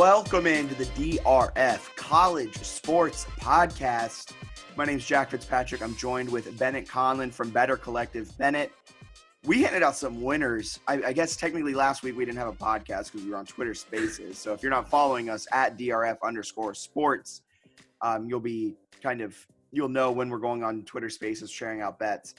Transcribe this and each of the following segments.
Welcome into the DRF College Sports Podcast. My name is Jack Fitzpatrick. I'm joined with Bennett Conlon from Better Collective. Bennett, we handed out some winners. I guess technically last week we didn't have a podcast because we were on Twitter Spaces. So if you're not following us at DRF_sports, you'll know when we're going on Twitter Spaces sharing out bets.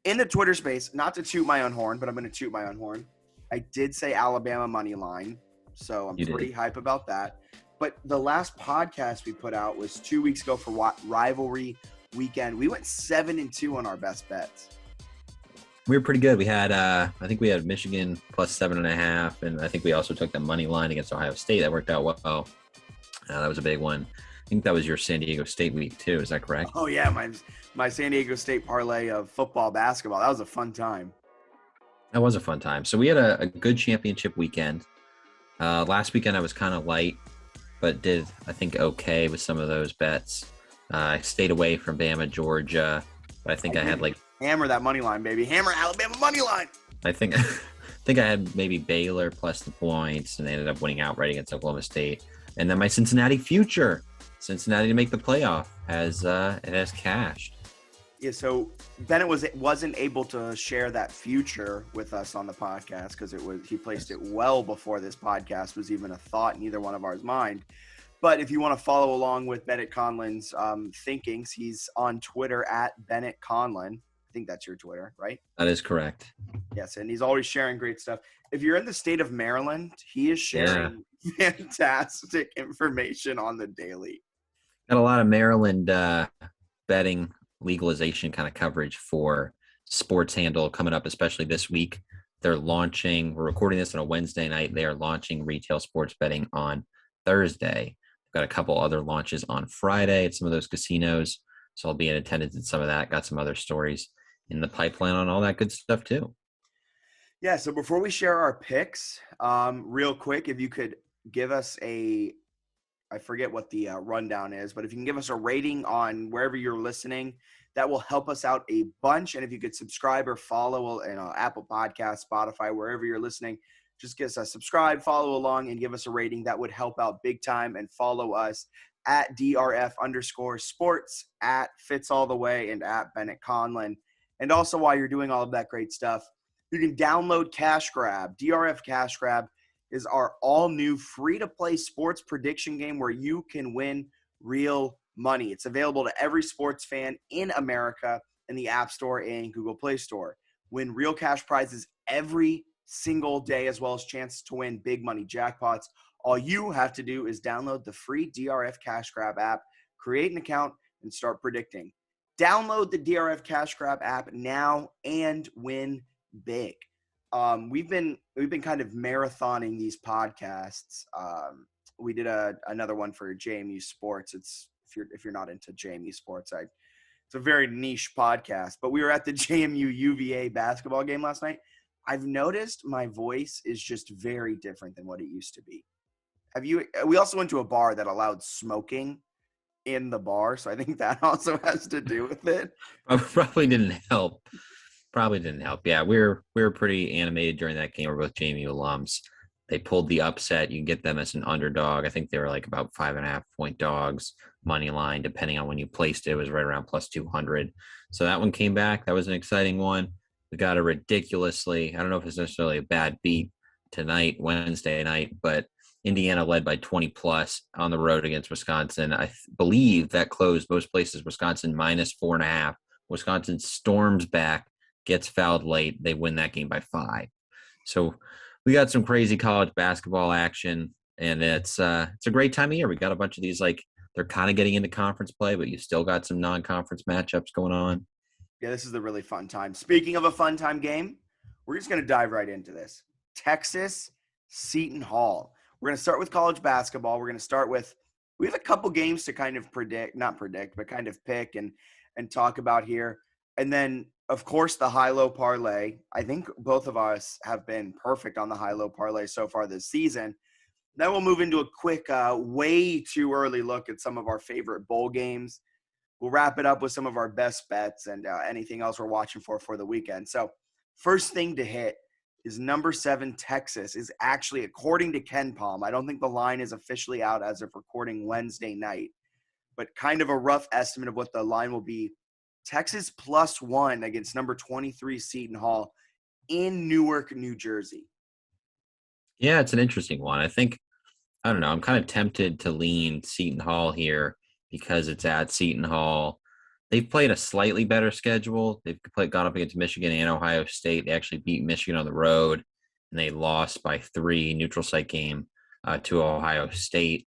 In the Twitter space, not to toot my own horn, but I'm going to toot my own horn. I did say Alabama money line, so I'm pretty hype about that. But the last podcast we put out was 2 weeks ago for rivalry weekend. We went 7-2 on our best bets. We were pretty good. We had, I think we had Michigan plus 7.5, and I think we also took the money line against Ohio State. That worked out well. That was a big one. I think that was your San Diego State week too. Is that correct? Oh yeah, my San Diego State parlay of football, basketball. That was a fun time. That was a fun time. So we had a good championship weekend. Last weekend I was kind of light, but did, I think, okay with some of those bets. I stayed away from Bama, Georgia, but I think I had hammer that money line, baby. Hammer Alabama money line. I think I had maybe Baylor plus the points, and they ended up winning outright against Oklahoma State. And then my Cincinnati future, Cincinnati to make the playoff, has cashed. Yeah, so Bennett wasn't able to share that future with us on the podcast because he placed it well before this podcast was even a thought in either one of ours mind. But if you want to follow along with Bennett Conlon's thinkings, he's on Twitter at Bennett Conlon. I think that's your Twitter, right? That is correct. Yes, and he's always sharing great stuff. If you're in the state of Maryland, he is sharing fantastic information on the daily. Got a lot of Maryland betting legalization kind of coverage for Sports Handle coming up, especially this week. We're recording this on a Wednesday night. They are launching retail sports betting on Thursday. We've got a couple other launches on Friday at some of those casinos. So I'll be in attendance at some of that. Got some other stories in the pipeline on all that good stuff too. Yeah, so before we share our picks, real quick, if you could give us I forget what the rundown is, but if you can give us a rating on wherever you're listening, that will help us out a bunch. And if you could subscribe or follow Apple Podcasts, Spotify, wherever you're listening, just give us a subscribe, follow along, and give us a rating. That would help out big time. And follow us at DRF_sports, at FitzAllTheWay, and at Bennett Conlon. And also, while you're doing all of that great stuff, you can download Cash Grab. DRF Cash Grab is our all-new free-to-play sports prediction game where you can win real money. It's available to every sports fan in America in the App Store and Google Play Store. Win real cash prizes every single day, as well as chances to win big money jackpots. All you have to do is download the free DRF Cash Grab app, create an account, and start predicting. Download the DRF Cash Grab app now and win big. We've been kind of marathoning these podcasts. We did another one for JMU Sports. It's if you're not into JMU Sports, it's a very niche podcast. But we were at the JMU UVA basketball game last night. I've noticed my voice is just very different than what it used to be. We also went to a bar that allowed smoking in the bar, so I think that also has to do with it. Probably didn't help. Yeah, we were pretty animated during that game. We're both JMU alums. They pulled the upset. You can get them as an underdog. I think they were like about 5.5 point dogs, money line, depending on when you placed it. It was right around plus 200. So that one came back. That was an exciting one. We got a ridiculously, I don't know if it's necessarily a bad beat tonight, Wednesday night, but Indiana led by 20 plus on the road against Wisconsin. I believe that closed most places. Wisconsin minus 4.5. Wisconsin storms back, gets fouled late. They win that game by 5. So we got some crazy college basketball action, and it's a great time of year. We got a bunch of these, they're kind of getting into conference play, but you still got some non-conference matchups going on. Yeah, this is a really fun time. Speaking of a fun time game, we're just going to dive right into this. Texas, Seton Hall. We're going to start with college basketball. We're going to start with – we have a couple games to kind of kind of pick and talk about here. And then, of course, the high-low parlay. I think both of us have been perfect on the high-low parlay so far this season. Then we'll move into a quick, way too early look at some of our favorite bowl games. We'll wrap it up with some of our best bets and anything else we're watching for the weekend. So first thing to hit is number 7 Texas is actually, according to Ken Palm, I don't think the line is officially out as of recording Wednesday night, but kind of a rough estimate of what the line will be. Texas +1 against number 23 Seton Hall in Newark, New Jersey. Yeah, it's an interesting one. I don't know. I'm kind of tempted to lean Seton Hall here because it's at Seton Hall. They've played a slightly better schedule. Gone up against Michigan and Ohio State. They actually beat Michigan on the road, and they lost by 3 neutral site game to Ohio State.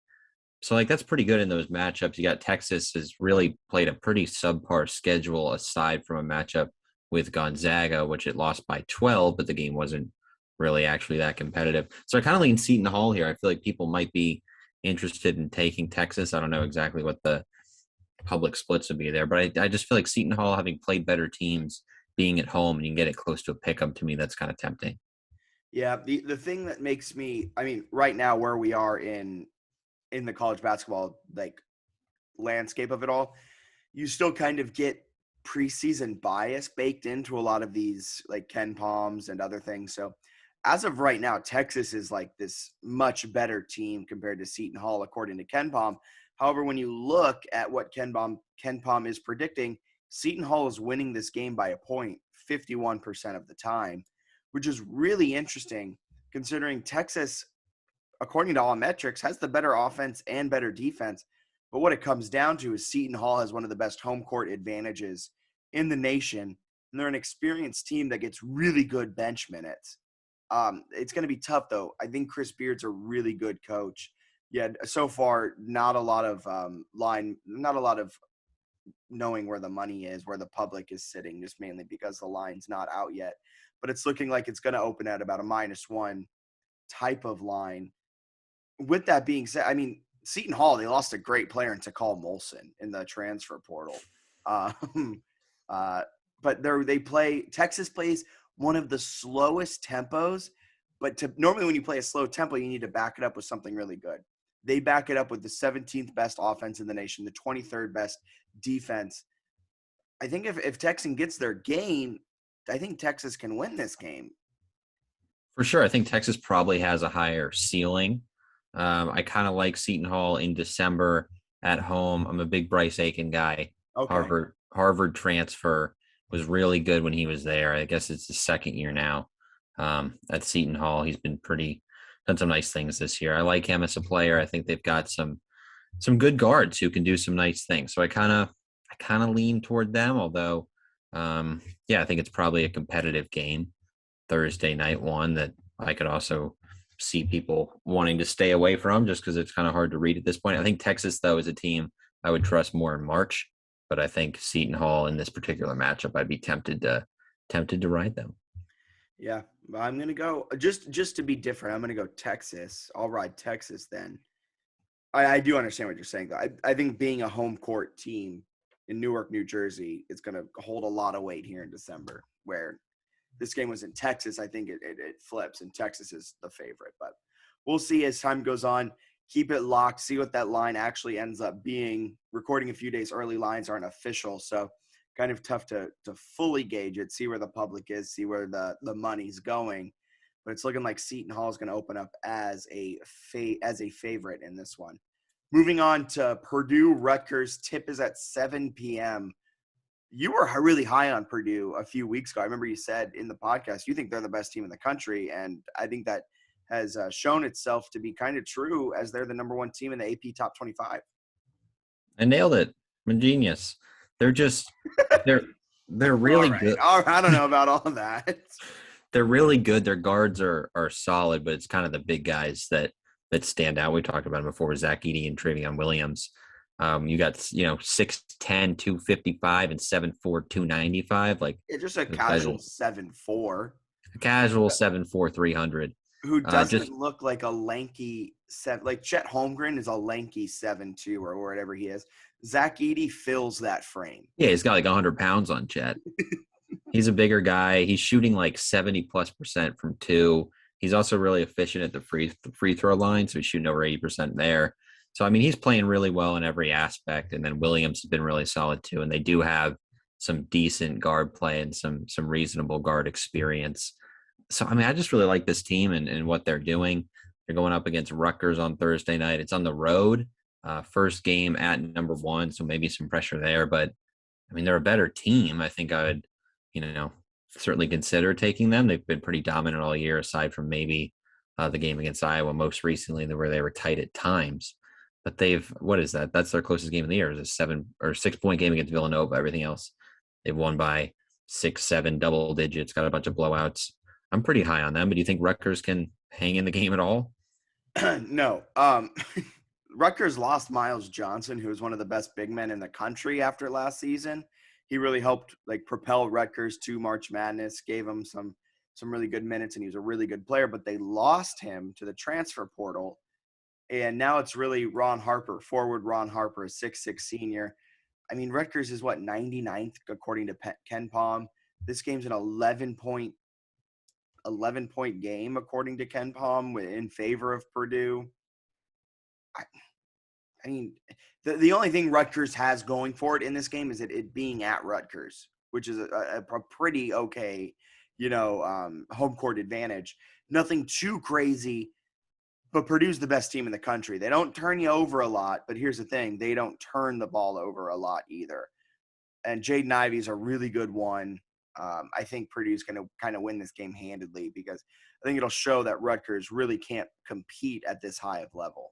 So, like, that's pretty good in those matchups. You got Texas has really played a pretty subpar schedule aside from a matchup with Gonzaga, which it lost by 12, but the game wasn't really actually that competitive. So I kind of lean Seton Hall here. I feel like people might be interested in taking Texas. I don't know exactly what the public splits would be there, but I just feel like Seton Hall, having played better teams, being at home and you can get it close to a pick 'em, to me, that's kind of tempting. Yeah, the thing that makes me, I mean, right now where we are in the college basketball like landscape of it all, you still kind of get preseason bias baked into a lot of these like Ken Palms and other things. So as of right now, Texas is like this much better team compared to Seton Hall, according to Ken Palm. However, when you look at what Ken Palm is predicting, Seton Hall is winning this game by a point 51% of the time, which is really interesting considering Texas, according to all metrics, has the better offense and better defense. But what it comes down to is Seton Hall has one of the best home court advantages in the nation, and they're an experienced team that gets really good bench minutes. It's going to be tough, though. I think Chris Beard's a really good coach. Yeah, so far, not a lot of knowing where the money is, where the public is sitting, just mainly because the line's not out yet. But it's looking like it's going to open at about a -1 type of line. With that being said, I mean, Seton Hall, they lost a great player in Takal Molson in the transfer portal. But Texas plays one of the slowest tempos, but normally when you play a slow tempo, you need to back it up with something really good. They back it up with the 17th best offense in the nation, the 23rd best defense. I think if Texas gets their game, I think Texas can win this game. For sure. I think Texas probably has a higher ceiling. I kind of like Seton Hall in December at home. I'm a big Bryce Aiken guy. Okay. Harvard transfer, was really good when he was there. I guess it's his second year now at Seton Hall. He's been done some nice things this year. I like him as a player. I think they've got some good guards who can do some nice things. So I kind of lean toward them, although I think it's probably a competitive game, Thursday night one, that I could also see people wanting to stay away from just because it's kind of hard to read at this point. I think Texas, though, is a team I would trust more in March, but I think Seton Hall in this particular matchup, I'd be tempted to ride them. Yeah, I'm going to go just to be different. I'm going to go Texas. I'll ride Texas then. I do understand what you're saying, though. I think being a home court team in Newark, New Jersey, is going to hold a lot of weight here in December, where this game was in Texas. I think it flips, and Texas is the favorite. But we'll see as time goes on. Keep it locked, see what that line actually ends up being. Recording a few days early, lines aren't official, so kind of tough to fully gauge it, see where the public is, see where the money's going. But it's looking like Seton Hall is going to open up as a favorite in this one. Moving on to Purdue Rutgers, tip is at 7 p.m. You were really high on Purdue a few weeks ago. I remember you said in the podcast you think they're the best team in the country, and I think that has shown itself to be kind of true as they're the number one team in the AP Top 25. I nailed it. I'm a genius. They're really good. All right. I don't know about all of that. They're really good. Their guards are solid, but it's kind of the big guys that stand out. We talked about them before, Zach Edey and Travion Williams. You got 6'10", 255 and 7'4", 295. Like just a casual 7'4". A casual 7'4", 300. Who doesn't look like a lanky like Chet Holmgren is a lanky 7'2" or whatever he is. Zach Edey fills that frame. Yeah, he's got like 100 pounds on Chet. He's a bigger guy. He's shooting like 70+% from 2. He's also really efficient at the free throw line, so he's shooting over 80% there. So, I mean, he's playing really well in every aspect. And then Williams has been really solid too. And they do have some decent guard play and some reasonable guard experience. So, I mean, I just really like this team and what they're doing. They're going up against Rutgers on Thursday night. It's on the road, first game at number one, so maybe some pressure there. But I mean, they're a better team. I think I would, you know, certainly consider taking them. They've been pretty dominant all year, aside from maybe the game against Iowa most recently, where they were tight at times. But what is that? That's their closest game of the year. It was a 7 or 6 point game against Villanova. Everything else, they've won by 6, 7 double digits, got a bunch of blowouts. I'm pretty high on them, but do you think Rutgers can hang in the game at all? No. Rutgers lost Miles Johnson, who was one of the best big men in the country after last season. He really helped propel Rutgers to March Madness, gave him some really good minutes, and he was a really good player, but they lost him to the transfer portal. And now it's really Ron Harper, forward Ron Harper, a 6'6" senior. I mean, Rutgers is 99th according to Ken Palm. This game's an 11-point game according to Ken Palm in favor of Purdue. I mean, the only thing Rutgers has going for it in this game is it being at Rutgers, which is a pretty okay, home court advantage. Nothing too crazy, but Purdue's the best team in the country. They don't turn you over a lot, but here's the thing. They don't turn the ball over a lot either. And Jaden Ivey's a really good one. I think Purdue's going to kind of win this game handedly because I think it'll show that Rutgers really can't compete at this high of level.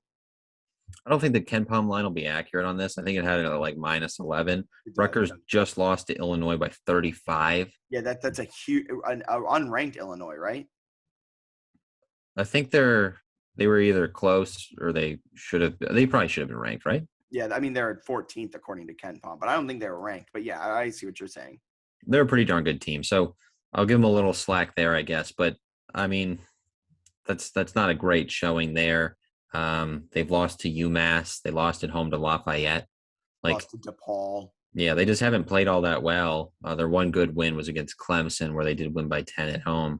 I don't think the Ken Palm line will be accurate on this. I think it had it at minus 11. Rutgers just lost to Illinois by 35. Yeah, that's a huge unranked Illinois, right? I think they were either close or they probably should have been ranked, right? Yeah, I mean, they're at 14th according to Ken Palm, but I don't think they were ranked. But yeah, I see what you're saying. They're a pretty darn good team. So I'll give them a little slack there, I guess. But I mean, that's not a great showing there. They've lost to UMass. They lost at home to Lafayette. Lost to DePaul. Yeah, they just haven't played all that well. Their one good win was against Clemson, where they did win by 10 at home.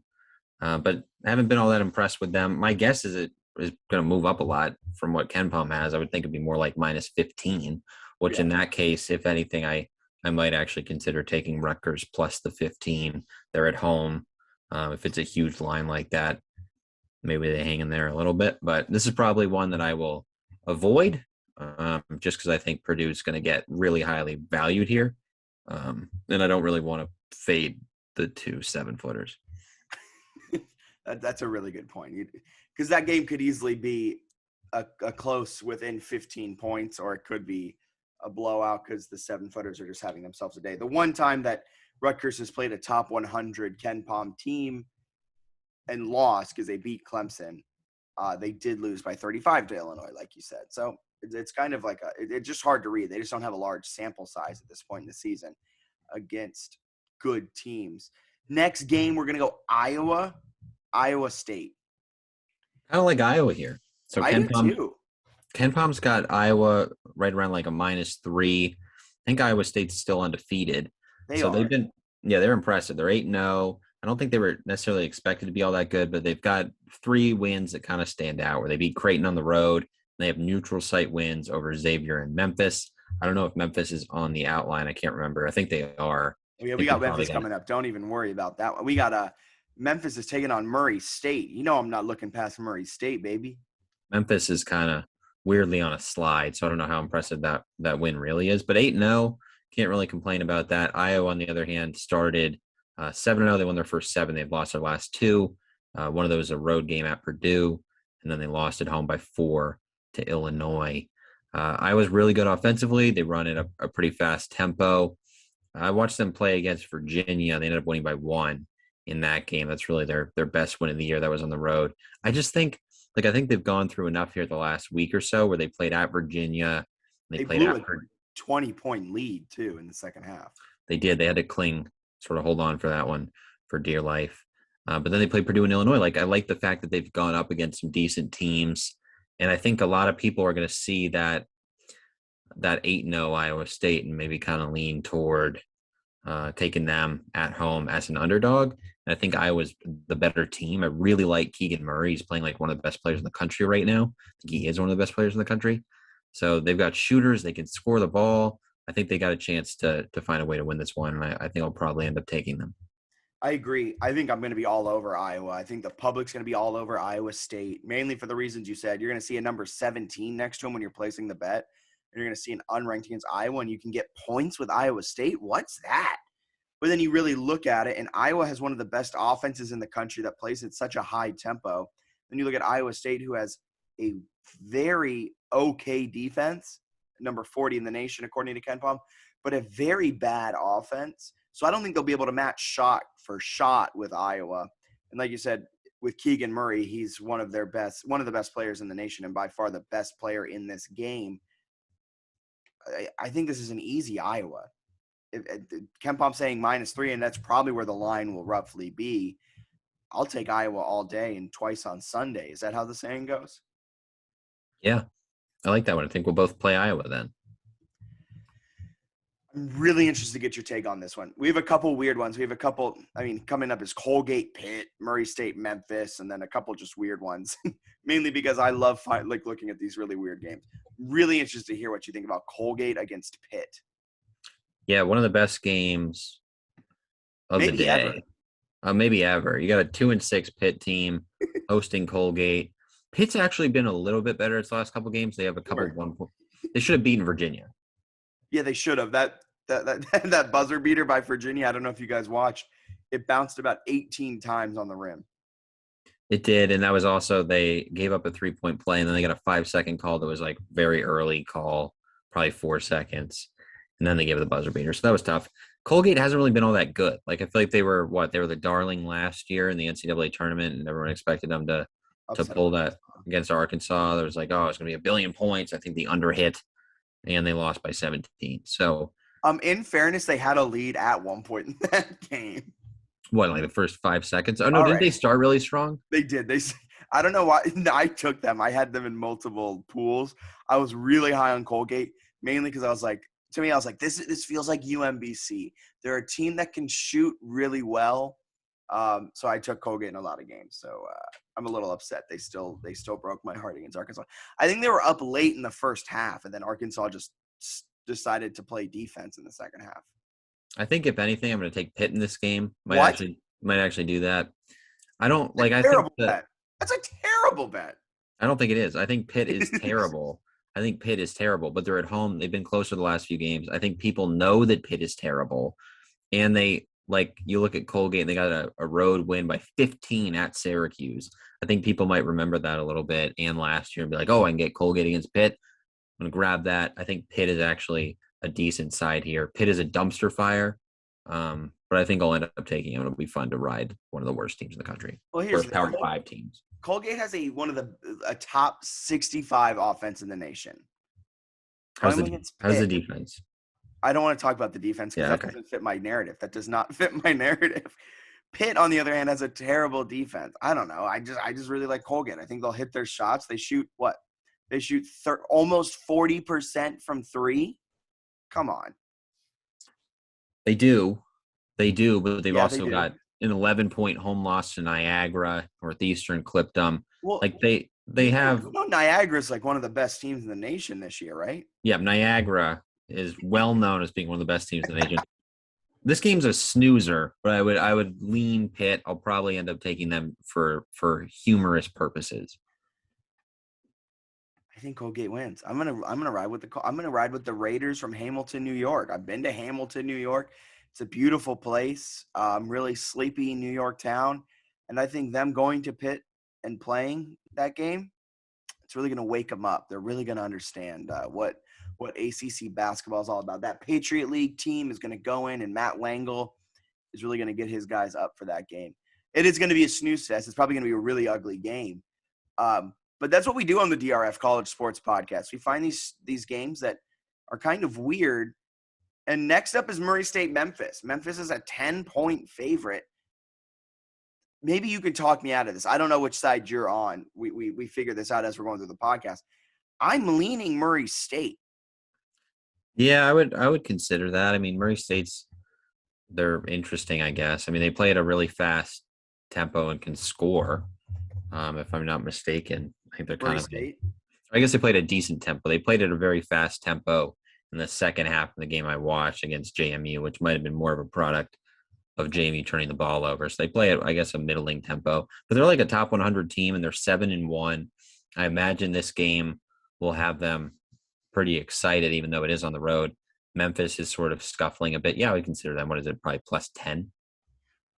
But I haven't been all that impressed with them. My guess is it is going to move up a lot from what Ken Palm has. I would think it'd be more like minus 15, which in that case, if anything, I might actually consider taking Rutgers plus the 15. They're at home. If it's a huge line like that, maybe they hang in there a little bit. But this is probably one that I will avoid just because I think Purdue is going to get really highly valued here. And I don't really want to fade the 2 7-footers. That's a really good point. Because that game could easily be a close within 15 points, or it could be a blowout because the 7-footers are just having themselves a day. The one time that Rutgers has played a top 100 Ken Palm team and lost because they beat Clemson, they did lose by 35 to Illinois, like you said. So it's kind of like it's just hard to read. They just don't have a large sample size at this point in the season against good teams. Next game, we're going to go Iowa State. I don't like Iowa here. So I do too. Ken Palm's got Iowa right around like a minus 3. I think Iowa State's still undefeated. They're impressive. They're 8-0. I don't think they were necessarily expected to be all that good, but they've got 3 wins that kind of stand out where they beat Creighton on the road. And they have neutral site wins over Xavier and Memphis. I don't know if Memphis is on the outline. I can't remember. I think they are. Yeah, we got Memphis coming up. Don't even worry about that one. We got Memphis is taking on Murray State. I'm not looking past Murray State, baby. Memphis is kind of weirdly on a slide, so I don't know how impressive that win really is. But 8-0, can't really complain about that. Iowa, on the other hand, started 7-0. They won their first 7. They've lost their last 2. One of those a road game at Purdue, and then they lost at home by 4 to Illinois. Iowa's really good offensively. They run at a pretty fast tempo. I watched them play against Virginia. They ended up winning by 1 in that game. That's really their best win of the year. That was on the road. I just think I think they've gone through enough here the last week or so where they played at Virginia. They played blew a 20-point lead too in the second half. They did. They had to sort of hold on for that one for dear life. But then they played Purdue and Illinois. I like the fact that they've gone up against some decent teams. And I think a lot of people are going to see that 8-0 Iowa State and maybe kind of lean toward taking them at home as an underdog. And I think Iowa's the better team. I really like Keegan Murray. He's playing like one of the best players in the country right now. I think he is one of the best players in the country. So they've got shooters. They can score the ball. I think they got a chance to find a way to win this one. And I think I'll probably end up taking them. I agree. I think I'm going to be all over Iowa. I think the public's going to be all over Iowa State, mainly for the reasons you said. You're going to see a number 17 next to them when you're placing the bet. And you're going to see an unranked against Iowa, and you can get points with Iowa State. What's that? But then you really look at it, and Iowa has one of the best offenses in the country that plays at such a high tempo. Then you look at Iowa State, who has a very okay defense, number 40 in the nation, according to Ken Palm, but a very bad offense. So I don't think they'll be able to match shot for shot with Iowa. And like you said, with Keegan Murray, he's one of the best players in the nation, and by far the best player in this game. I think this is an easy Iowa. Ken Palm saying -3, and that's probably where the line will roughly be. I'll take Iowa all day and twice on Sunday. Is that how the saying goes? Yeah, I like that one. I think we'll both play Iowa then. I'm really interested to get your take on this one. We have a couple weird ones. We have a couple, coming up is Colgate, Pitt, Murray State, Memphis, and then a couple just weird ones, mainly because I love looking at these really weird games. Really interested to hear what you think about Colgate against Pitt. Yeah, one of the best games of the day. Maybe ever. You got a 2-6 Pitt team hosting Colgate. Pitt's actually been a little bit better its last couple games. They have a couple of 1 point. They should have beaten Virginia. Yeah, they should have. That buzzer beater by Virginia, I don't know if you guys watched, it bounced about 18 times on the rim. It did, and that was also they gave up a 3-point play, and then they got a 5-second call that was like very early call, probably 4 seconds, and then they gave it the buzzer beater. So that was tough. Colgate hasn't really been all that good. Like I feel like they were the darling last year in the NCAA tournament, and everyone expected them to pull that against Arkansas. There was like, oh, it's going to be 1 billion points. I think the under hit, and they lost by 17. So. In fairness, they had a lead at one point in that game. What, like the first 5 seconds? Oh, no, didn't they start really strong? They did. I don't know why. I took them. I had them in multiple pools. I was really high on Colgate, mainly because I was like, this feels like UMBC. They're a team that can shoot really well. So I took Colgate in a lot of games. So I'm a little upset. They still broke my heart against Arkansas. I think they were up late in the first half, and then Arkansas just decided to play defense in the second half. I think if anything, I'm going to take Pitt in this game. Might actually do that. I don't like. I think that's a terrible bet. I don't think it is. I think Pitt is terrible. I think Pitt is terrible, but they're at home. They've been closer the last few games. I think people know that Pitt is terrible, and they you look at Colgate and they got a road win by 15 at Syracuse. I think people might remember that a little bit and last year and be like, oh, I can get Colgate against Pitt. I'm going to grab that. I think Pitt is actually a decent side here. Pitt is a dumpster fire, but I think I'll end up taking him. It'll be fun to ride one of the worst teams in the country. Well, here's the Power 5 teams. Colgate has a top 65 offense in the nation. How's the defense? I don't want to talk about the defense because that doesn't fit my narrative. That does not fit my narrative. Pitt, on the other hand, has a terrible defense. I don't know. I just really like Colgate. I think they'll hit their shots. They shoot what? They shoot almost 40% from 3. Come on. They do, but they've also got an 11-point home loss to Niagara. Northeastern clipped them. Well, they have. Niagara's like one of the best teams in the nation this year, right? Yeah, Niagara is well known as being one of the best teams in the nation. This game's a snoozer, but I would lean Pitt. I'll probably end up taking them for humorous purposes. I think Colgate wins. I'm gonna ride with the Raiders from Hamilton, New York. I've been to Hamilton, New York. It's a beautiful place. Really sleepy New York town, and I think them going to Pitt and playing that game, it's really gonna wake them up. They're really gonna understand what ACC basketball is all about. That Patriot League team is gonna go in, and Matt Langle is really gonna get his guys up for that game. It is gonna be a snooze fest. It's probably gonna be a really ugly game. But that's what we do on the DRF College Sports Podcast. We find these games that are kind of weird. And next up is Murray State Memphis. Memphis is a 10-point favorite. Maybe you can talk me out of this. I don't know which side you're on. We figure this out as we're going through the podcast. I'm leaning Murray State. Yeah, I would consider that. I mean, Murray State's they're interesting, I guess. I mean, they play at a really fast tempo and can score. If I'm not mistaken. I think they're kind of. I guess they played a decent tempo. They played at a very fast tempo in the second half of the game I watched against JMU, which might have been more of a product of Jamie turning the ball over. So they play at, I guess, a middling tempo, but they're like a top 100 team and they're 7-1. I imagine this game will have them pretty excited, even though it is on the road. Memphis is sort of scuffling a bit. Yeah, I would consider them. What is it? Probably plus 10.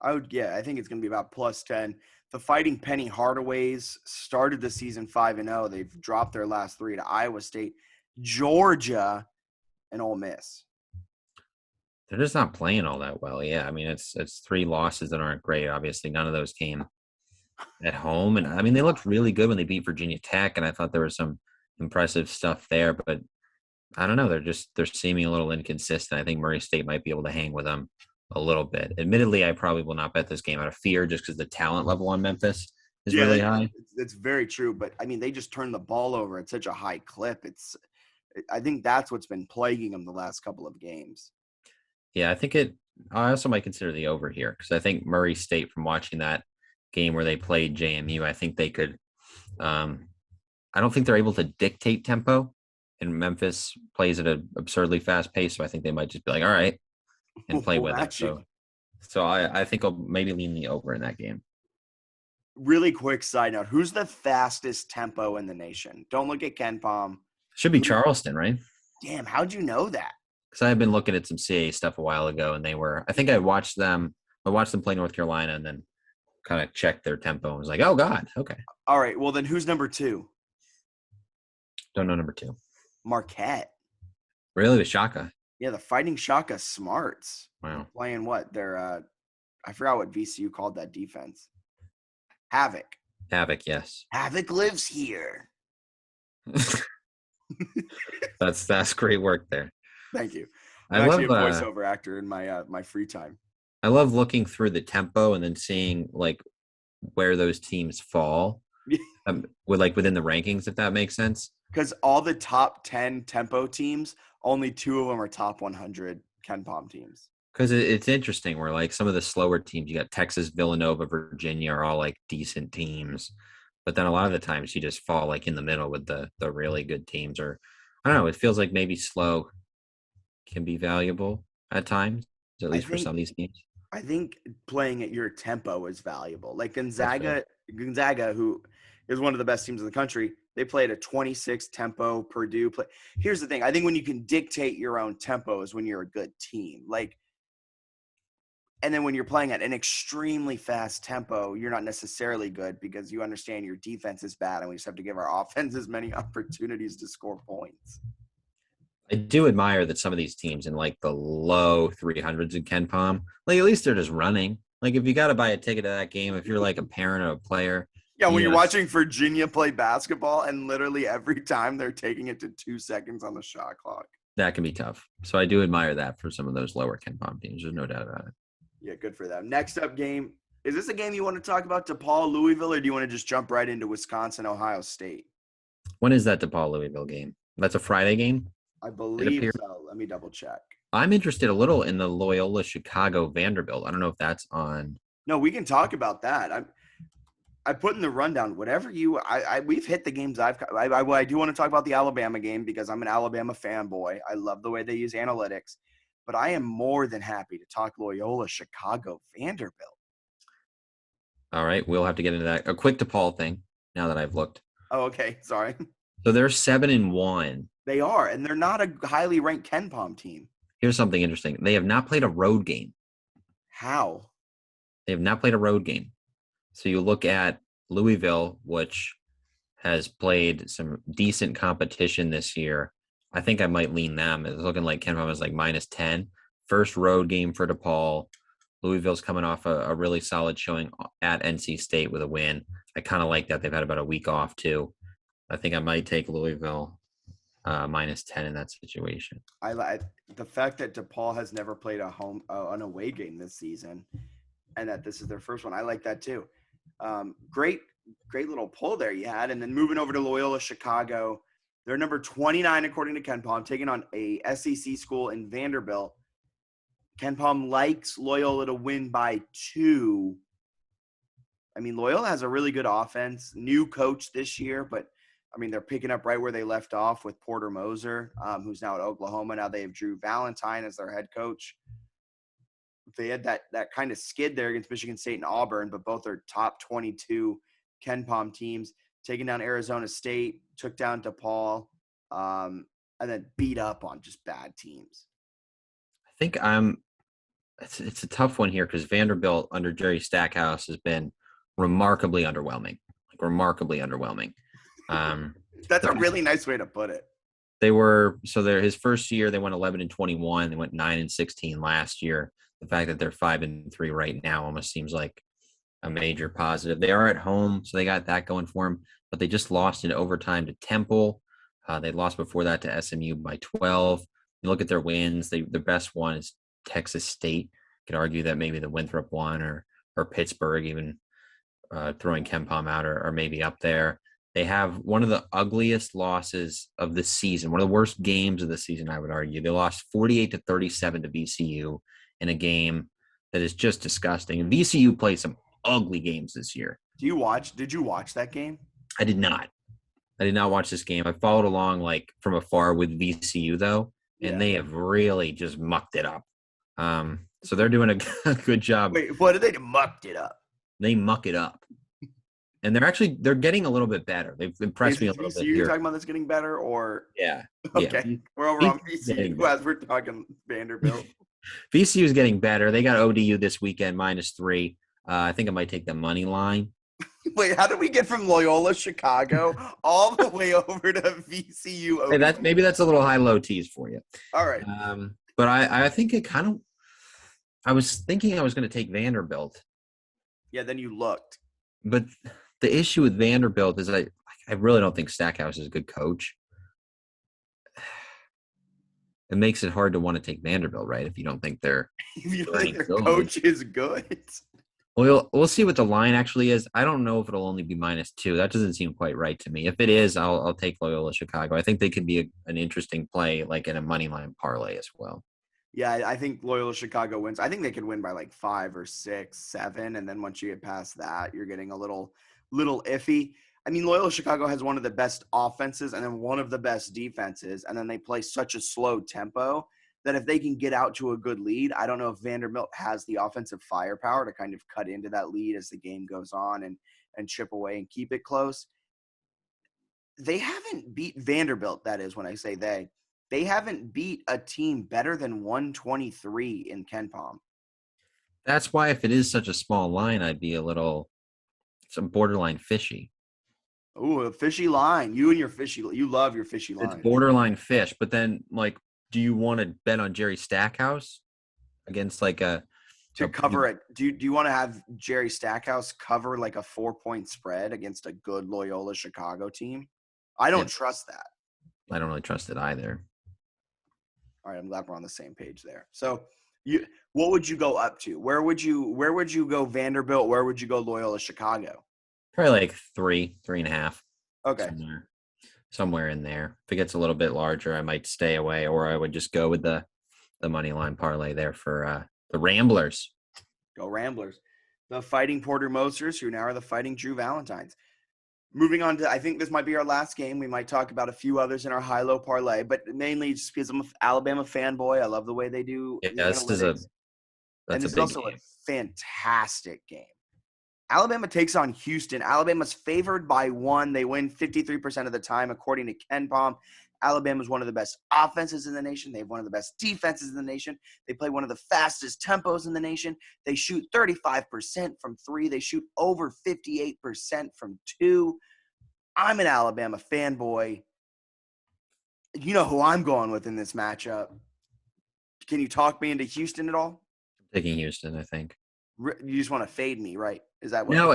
I think it's going to be about plus 10. The Fighting Penny Hardaways started the season 5-0. They've dropped their last 3 to Iowa State, Georgia, and Ole Miss. They're just not playing all that well. Yeah, I mean, it's 3 losses that aren't great. Obviously, none of those came at home. And I mean, they looked really good when they beat Virginia Tech, and I thought there was some impressive stuff there. But I don't know. They're seeming a little inconsistent. I think Murray State might be able to hang with them a little bit. Admittedly, I probably will not bet this game out of fear just because the talent level on Memphis is really high. It's very true. But, I mean, they just turned the ball over at such a high clip. I think that's what's been plaguing them the last couple of games. Yeah, I also might consider the over here because I think Murray State, from watching that game where they played JMU, I think they could I don't think they're able to dictate tempo, and Memphis plays at an absurdly fast pace. So I think they might just be like, all right, and play with it. So I think I'll maybe lean the over in that game. Really quick side note. Who's the fastest tempo in the nation? Don't look at Ken Palm. Should be Charleston, right? Damn, how'd you know that? Because I've been looking at some CAA stuff a while ago, and I think I watched them play North Carolina and then kind of checked their tempo and was like, oh, God, okay. All right, well, then who's number 2? Don't know number 2. Marquette. Really? The Shaka? Yeah, the Fighting Shaka Smarts. Wow. Playing what? They're I forgot what VCU called that defense. Havoc. Havoc, yes. Havoc lives here. That's great work there. Thank you. I'm actually a voiceover actor in my free time. I love looking through the tempo and then seeing like where those teams fall within the rankings, if that makes sense. Because all the top 10 tempo teams, only 2 of them are top 100 Ken Palm teams. Because it's interesting where like some of the slower teams, you got Texas, Villanova, Virginia are all like decent teams. But then a lot of the times you just fall like in the middle with the really good teams. Or I don't know, it feels like maybe slow can be valuable at times, at least for some of these teams. I think playing at your tempo is valuable. Like Gonzaga, who is one of the best teams in the country, they play at a 26 tempo. Purdue play. Here's the thing. I think when you can dictate your own tempo is when you're a good team. And then when you're playing at an extremely fast tempo, you're not necessarily good because you understand your defense is bad and we just have to give our offense as many opportunities to score points. I do admire that some of these teams in like the low 300s in Ken Palm, like at least they're just running. Like if you got to buy a ticket to that game, if you're like a parent or a player. Yeah, when you're watching Virginia play basketball and literally every time they're taking it to 2 seconds on the shot clock. That can be tough. So I do admire that for some of those lower Ken Palm teams. There's no doubt about it. Yeah, good for them. Next up game. Is this a game you want to talk about, DePaul, Louisville, or do you want to just jump right into Wisconsin, Ohio State? When is that DePaul, Louisville game? That's a Friday game? I believe so. Let me double check. I'm interested a little in the Loyola Chicago Vanderbilt. I don't know if that's on. No, we can talk about that. I put in the rundown whatever we've hit the games I do want to talk about the Alabama game because I'm an Alabama fanboy. I love the way they use analytics, but I am more than happy to talk Loyola Chicago Vanderbilt. All right, we'll have to get into that. A quick DePaul thing now that I've looked. Oh, okay. Sorry. So they're 7-1. They are, and they're not a highly ranked Ken Palm team. Here's something interesting. They have not played a road game. How? They have not played a road game. So you look at Louisville, which has played some decent competition this year. I think I might lean them. It's looking like Ken Palm is like -10. First road game for DePaul. Louisville's coming off a really solid showing at NC State with a win. I kind of like that. They've had about a week off too. I think I might take Louisville -10 in that situation. I like the fact that DePaul has never played an away game this season, and that this is their first one. I like that too. Great little pull there you had. And then moving over to Loyola Chicago, they're number 29 according to Ken Palm, taking on a SEC school in Vanderbilt. Ken Palm likes Loyola to win by 2. I mean, Loyola has a really good offense, new coach this year, but I mean, they're picking up right where they left off with Porter Moser, who's now at Oklahoma. Now they have Drew Valentine as their head coach. they had that kind of skid there against Michigan State and Auburn, but both are top 22 KenPom teams. Taking down Arizona State, took down DePaul, and then beat up on just bad teams. I think it's a tough one here because Vanderbilt under Jerry Stackhouse has been remarkably underwhelming. That's a really nice way to put it. His first year they went 11-21. They went 9-16 last year. The fact that they're 5-3 right now almost seems like a major positive. They are at home, so they got that going for them. But they just lost in overtime to Temple. They lost before that to SMU by 12. You look at their wins. Their best one is Texas State. You could argue that maybe the Winthrop one or Pittsburgh, even throwing KenPom out, or maybe up there. They have one of the ugliest losses of the season, one of the worst games of the season, I would argue. They lost 48-37 to VCU in a game that is just disgusting. And VCU played some ugly games this year. Did you watch that game? I did not watch this game. I followed along like from afar with VCU though, and They have really just mucked it up. So they're doing a good job. Wait, what did they mucked it up? They muck it up. And they're getting a little bit better. They've impressed me a little bit. You're talking about that's getting better, or yeah? Okay, yeah. We're over on VCU as we're talking Vanderbilt. VCU is getting better. They got ODU this weekend -3. I think I might take the money line. Wait, how did we get from Loyola Chicago all the way over to VCU? ODU? Hey, maybe that's a little high-low tease for you. All right. But I think it kind of. I was thinking I was going to take Vanderbilt. Yeah, then you looked. But the issue with Vanderbilt is I really don't think Stackhouse is a good coach. It makes it hard to want to take Vanderbilt, right? If you don't think their coach is good. Well, we'll see what the line actually is. I don't know if it'll only be -2. That doesn't seem quite right to me. If it is, I'll take Loyola Chicago. I think they could be an interesting play, like in a money line parlay as well. Yeah, I think Loyola Chicago wins. I think they could win by like 5 or 6, 7, and then once you get past that, you're getting a little iffy. I mean, Loyola Chicago has one of the best offenses and then one of the best defenses, and then they play such a slow tempo that if they can get out to a good lead, I don't know if Vanderbilt has the offensive firepower to kind of cut into that lead as the game goes on and chip away and keep it close. They haven't beat Vanderbilt, that is when I say they. They haven't beat a team better than 123 in KenPom. That's why if it is such a small line, I'd be some borderline fishy. Ooh, a fishy line. You love your fishy line. It's borderline fish, but then like, do you want to bet on Jerry Stackhouse against like cover it? Do you want to have Jerry Stackhouse cover like a 4-point spread against a good Loyola Chicago team? I don't trust that. I don't really trust it either. All right, I'm glad we're on the same page there. So, what would you go up to? Where would you go Vanderbilt? Where would you go Loyola Chicago? Probably like 3.5. Okay. Somewhere in there. If it gets a little bit larger, I might stay away, or I would just go with the money line parlay there for the Ramblers. Go Ramblers. The Fighting Porter Mosers, who now are the Fighting Drew Valentines. Moving on to, I think this might be our last game. We might talk about a few others in our high-low parlay, but mainly just because I'm an Alabama fanboy. I love the way they do. Yeah, this is also a fantastic game. Alabama takes on Houston. Alabama's favored by 1. They win 53% of the time, according to KenPom. Alabama's one of the best offenses in the nation. They have one of the best defenses in the nation. They play one of the fastest tempos in the nation. They shoot 35% from 3. They shoot over 58% from 2. I'm an Alabama fanboy. You know who I'm going with in this matchup. Can you talk me into Houston at all? Taking Houston, I think. You just want to fade me, right? Is that what? No,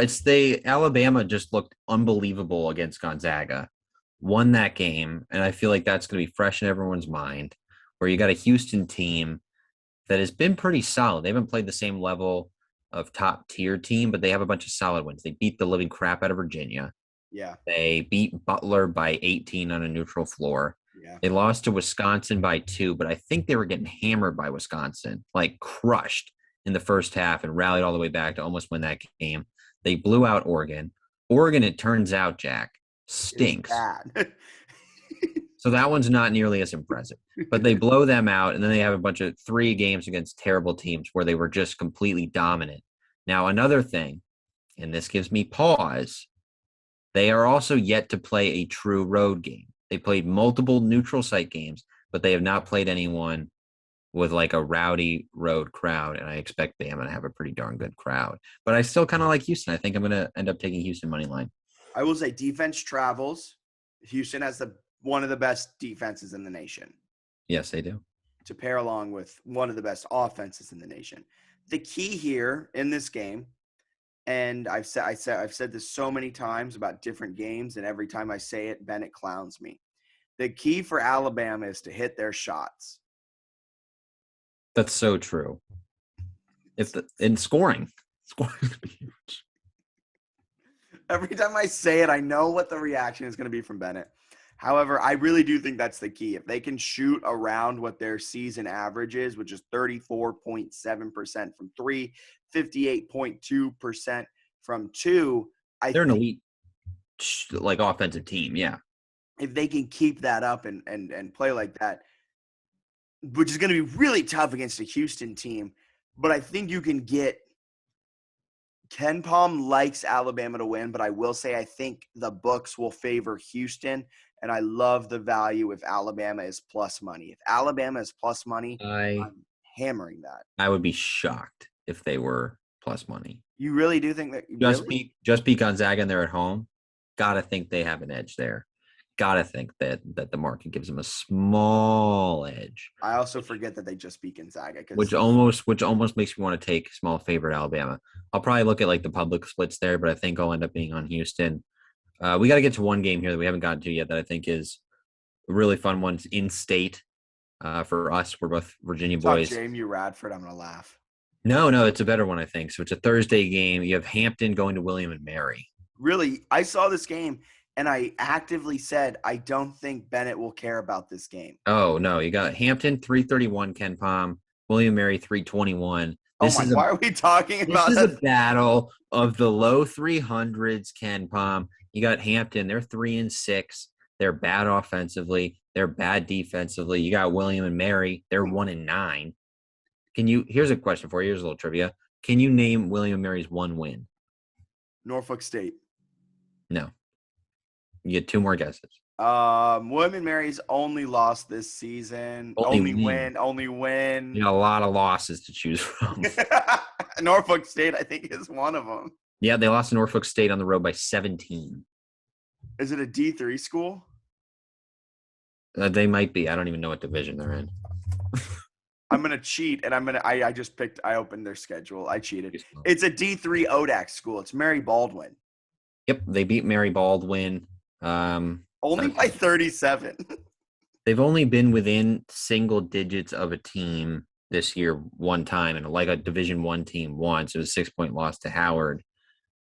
Alabama just looked unbelievable against Gonzaga. Won that game, and I feel like that's going to be fresh in everyone's mind, where you got a Houston team that has been pretty solid. They haven't played the same level of top-tier team, but they have a bunch of solid wins. They beat the living crap out of Virginia. Yeah. They beat Butler by 18 on a neutral floor. Yeah. They lost to Wisconsin by 2, but I think they were getting hammered by Wisconsin, like crushed in the first half, and rallied all the way back to almost win that game. They blew out Oregon. Oregon, it turns out, Jack, stinks. So that one's not nearly as impressive. But they blow them out, and then they have a bunch of 3 games against terrible teams where they were just completely dominant. Now, another thing, and this gives me pause, they are also yet to play a true road game. They played multiple neutral site games, but they have not played anyone with like a rowdy road crowd, and I expect Bama to have a pretty darn good crowd. But I still kind of like Houston. I think I'm going to end up taking Houston money line. I will say defense travels. Houston has one of the best defenses in the nation. Yes, they do. To pair along with one of the best offenses in the nation. The key here in this game, and I've said this so many times about different games, and every time I say it, Bennett clowns me. The key for Alabama is to hit their shots. That's so true. In scoring is huge. Every time I say it, I know what the reaction is going to be from Bennett. However, I really do think that's the key. If they can shoot around what their season average is, which is 34.7% from 3, 58.2% from 2, they're an elite like offensive team, yeah. If they can keep that up and play like that, which is going to be really tough against a Houston team, but I think you can get Ken Palm likes Alabama to win, but I will say I think the books will favor Houston, and I love the value if Alabama is plus money. If Alabama is plus money, I'm hammering that. I would be shocked if they were plus money. You really do think that? Just beat Gonzaga and they're at home? Got to think they have an edge there. Got to think that the market gives them a small edge. I also forget that they just beat Gonzaga, which almost makes me want to take small favorite Alabama. I'll probably look at like the public splits there, but I think I'll end up being on Houston. We got to get to one game here that we haven't gotten to yet that I think is a really fun one in state for us. We're both Virginia boys. JMU Radford, I'm gonna laugh. No, it's a better one, I think. So it's a Thursday game. You have Hampton going to William and Mary. Really, I saw this game. And I actively said, I don't think Bennett will care about this game. Oh, no. You got Hampton, 331, Ken Palm. William Mary, 321. Why are we talking about this? This is a battle of the low 300s, Ken Palm. You got Hampton. They're 3-6. They're bad offensively. They're bad defensively. You got William and Mary. They're 1-9. Here's a question for you. Here's a little trivia. Can you name William and Mary's one win? Norfolk State. No. You get 2 more guesses. William and Mary's only lost this season. Only win. You got a lot of losses to choose from. Norfolk State, I think, is one of them. Yeah, they lost to Norfolk State on the road by 17. Is it a D3 school? They might be. I don't even know what division they're in. I'm going to cheat, and I opened their schedule. I cheated. It's a D3 ODAC school. It's Mary Baldwin. Yep, they beat Mary Baldwin. Only by 37. They've only been within single digits of a team this year one time, and like a Division I team once. It was a 6-point loss to Howard.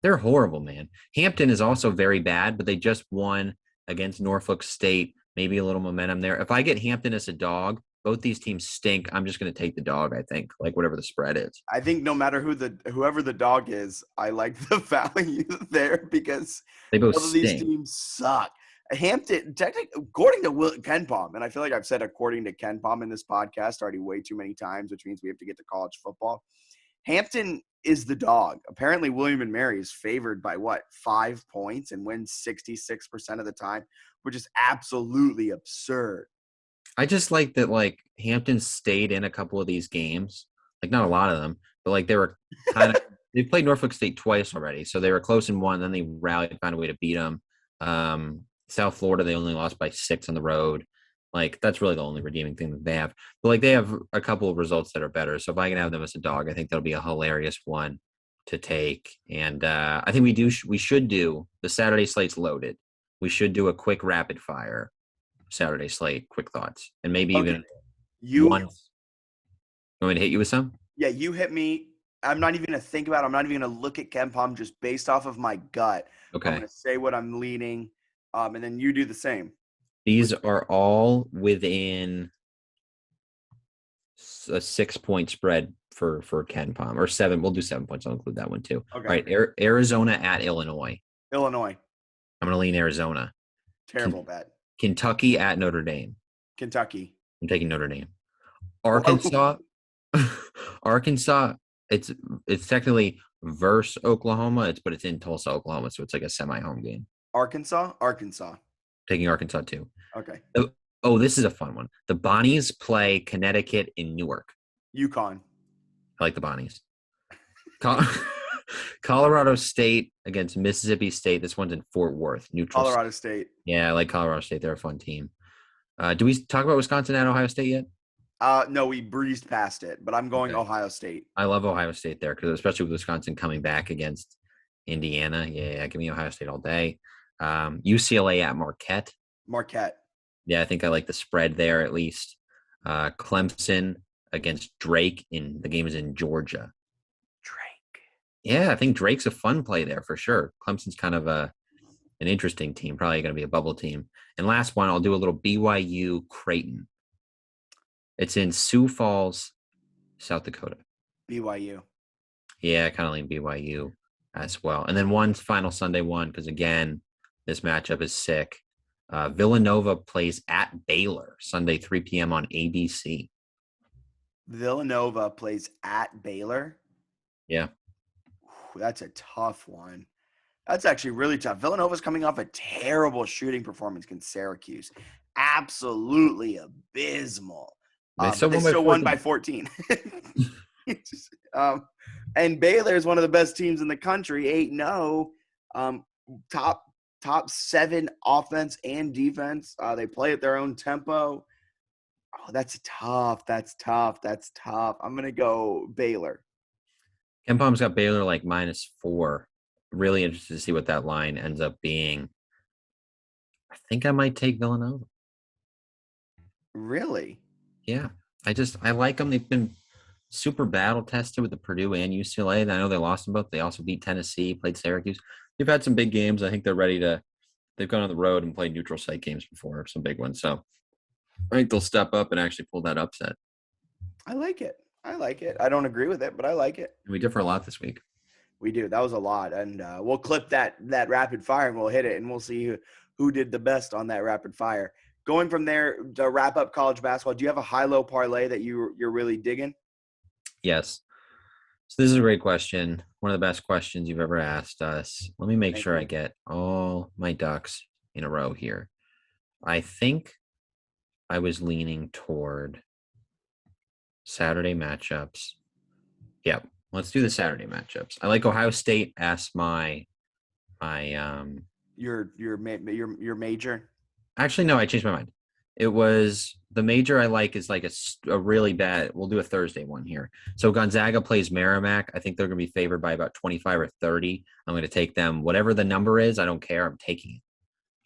They're horrible, man. Hampton is also very bad, but they just won against Norfolk State. Maybe a little momentum there. If I get Hampton as a dog, both these teams stink. I'm just going to take the dog, I think, like whatever the spread is. I think no matter whoever the dog is, I like the value there because both of these teams suck. Hampton, technically, according to Ken Palm, and I feel like I've said according to Ken Palm in this podcast already way too many times, which means we have to get to college football. Hampton is the dog. Apparently, William and Mary is favored by 5 points and wins 66% of the time, which is absolutely absurd. I just like that, like, Hampton stayed in a couple of these games. Like, not a lot of them, but, like, they were kind of – they played Norfolk State twice already, so they were close in one, then they rallied, found a way to beat them. South Florida, they only lost by 6 on the road. Like, that's really the only redeeming thing that they have. But, like, they have a couple of results that are better. So if I can have them as a dog, I think that'll be a hilarious one to take. And I think we should do – the Saturday slate's loaded. We should do a quick rapid fire Saturday slate, quick thoughts. And maybe even one. You want me to hit you with some? Yeah, you hit me. I'm not even going to think about it. I'm not even going to look at Ken Palm just based off of my gut. Okay. I'm going to say what I'm leaning, and then you do the same. These are all within a 6-point spread for Ken Palm, or 7. We'll do 7 points. I'll include that one too. Okay. All right. Arizona at Illinois. Illinois. I'm going to lean Arizona. Terrible bet. Kentucky at Notre Dame. Kentucky. I'm taking Notre Dame. Whoa. Arkansas. Arkansas. It's technically versus Oklahoma. But it's in Tulsa, Oklahoma, so it's like a semi-home game. Arkansas. Arkansas. Taking Arkansas too. Okay. Oh, this is a fun one. The Bonnies play Connecticut in Newark. UConn. I like the Bonnies. Colorado State against Mississippi State. This one's in Fort Worth. Neutral. Colorado State. Yeah, I like Colorado State. They're a fun team. Do we talk about Wisconsin at Ohio State yet? No, we breezed past it, but I'm going Ohio State. I love Ohio State there because especially with Wisconsin coming back against Indiana. Yeah, give me Ohio State all day. UCLA at Marquette. Marquette. Yeah, I think I like the spread there at least. Clemson against Drake. The game is in Georgia. Drake. Yeah, I think Drake's a fun play there for sure. Clemson's kind of an interesting team, probably going to be a bubble team. And last one, I'll do a little BYU Creighton. It's in Sioux Falls, South Dakota. BYU. Yeah, I kind of lean BYU as well. And then one final Sunday one, because again, this matchup is sick. Villanova plays at Baylor Sunday, 3 p.m. on ABC. Villanova plays at Baylor. Yeah. That's a tough one. That's actually really tough. Villanova's coming off a terrible shooting performance against Syracuse. Absolutely abysmal. They still won by 14. And Baylor is one of the best teams in the country, 8-0. Top 7 offense and defense. They play at their own tempo. Oh, that's tough. I'm going to go Baylor. Ken Palm's got Baylor like -4. Really interested to see what that line ends up being. I think I might take Villanova. Really? Yeah. I like them. They've been super battle tested with the Purdue and UCLA. And I know they lost them both. They also beat Tennessee, played Syracuse. They've had some big games. I think they're ready to – they've gone on the road and played neutral site games before, some big ones. So I think they'll step up and actually pull that upset. I like it. I don't agree with it, but I like it. We differ a lot this week. We do. That was a lot. And we'll clip that rapid fire and we'll hit it and we'll see who did the best on that rapid fire. Going from there to wrap up college basketball, do you have a high-low parlay that you're really digging? Yes. So this is a great question. One of the best questions you've ever asked us. Let me make sure I get all my ducks in a row here. I think I was leaning toward Saturday matchups. Yep. Let's do the Saturday matchups. I like Ohio State as my your major. Actually, no, I changed my mind. It was the major I like is like a really bad. We'll do a Thursday one here. So Gonzaga plays Merrimack. I think they're going to be favored by about 25 or 30. I'm going to take them. Whatever the number is, I don't care. I'm taking it.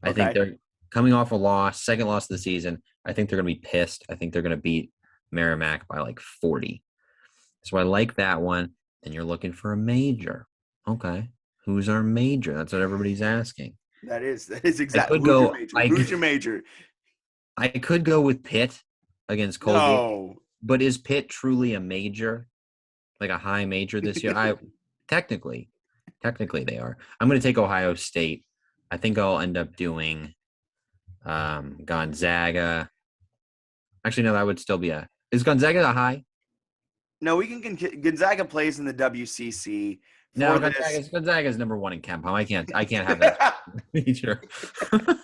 I think they're coming off a loss, second loss of the season. I think they're going to be pissed. I think they're going to beat Merrimack by like 40. So I like that one. And you're looking for a major. Okay. Who's our major? That's what everybody's asking. That is exactly. Who's your major? I could go with Pitt against Colgate. No. But is Pitt truly a major? Like a high major this year? Technically they are. I'm going to take Ohio State. I think I'll end up doing Gonzaga. Actually, no, that would still be is Gonzaga a high? No, we can Gonzaga plays in the WCC. No, Gonzaga's number 1 in KenPom. I can't have that major.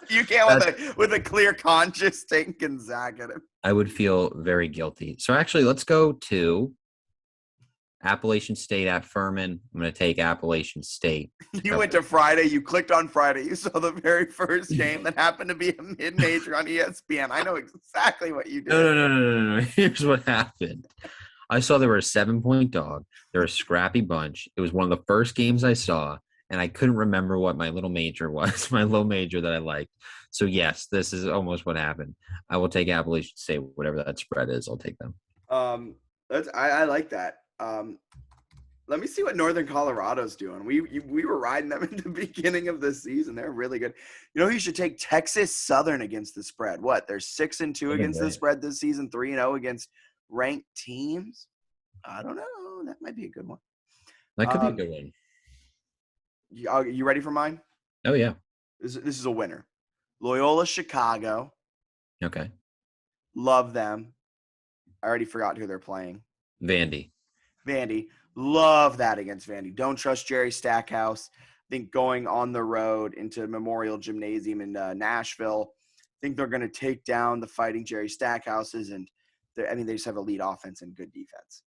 You can't with a clear conscience take Gonzaga. I would feel very guilty. So actually, let's go to Appalachian State at Furman. I'm going to take Appalachian State. You went to Friday. You clicked on Friday. You saw the very first game that happened to be a mid-major on ESPN. I know exactly what you did. No. Here's what happened. I saw they were a 7-point dog. They're a scrappy bunch. It was one of the first games I saw, and I couldn't remember what my little major was, my low major that I liked. So, yes, this is almost what happened. I will take Appalachian State, whatever that spread is. I'll take them. I like that. Let me see what Northern Colorado's doing. We were riding them in the beginning of the season. They're really good. You know, you should take Texas Southern against the spread. What? They're 6-2 against the spread this season, 3-0 against ranked teams. I don't know. That might be a good one. That could be a good one. You ready for mine? Oh, yeah. This is a winner. Loyola Chicago. Okay. Love them. I already forgot who they're playing. Vandy. Vandy. Love that against Vandy. Don't trust Jerry Stackhouse. I think going on the road into Memorial Gymnasium in Nashville, I think they're going to take down the Fighting Jerry Stackhouses. And they just have elite offense and good defense.